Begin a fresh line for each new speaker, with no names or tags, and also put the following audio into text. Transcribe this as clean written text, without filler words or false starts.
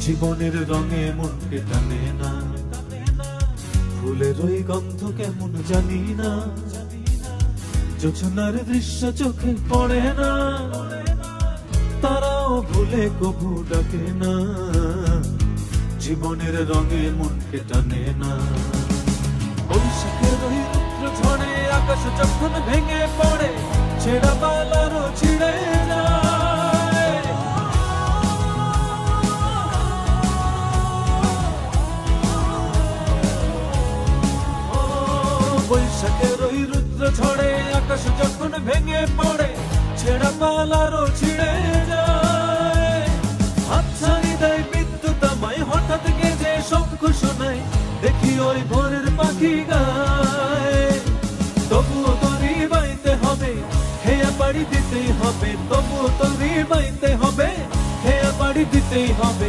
জীবনের রঙে মনকে টানে না, ফুলের ওই গন্ধ কেমন জানি না, জোছনার দৃশ্য চোখে পড়ে না, তারাও ভুলে কবু ডাকে না, জীবনের রঙে মনকে টানে না। বৈশাখের ওই রুদ্র ঝড়ে আকাশ যখন ভেঙে পড়ে, ছেঁড়া পালারও ছিঁড়ে যায়। বৈশাখের ওই রুদ্র ঝড়ে আকাশ যখন ভেঙে পড়ে, ছেঁড়া পালারও ছিঁড়ে যায়। হাতছানি দেয় বিদ্যুৎ আমায়, হঠাৎ গেজে শঙ্খ শোনায়, দেখি ওই ভোরের পাখি গায়। তবুও তরি বাইতে হবে, হেয়া পাড়ি দিতেই হবে, তবুও তরি বাইতে হবে, হেয়া পাড়ি দিতেই হবে।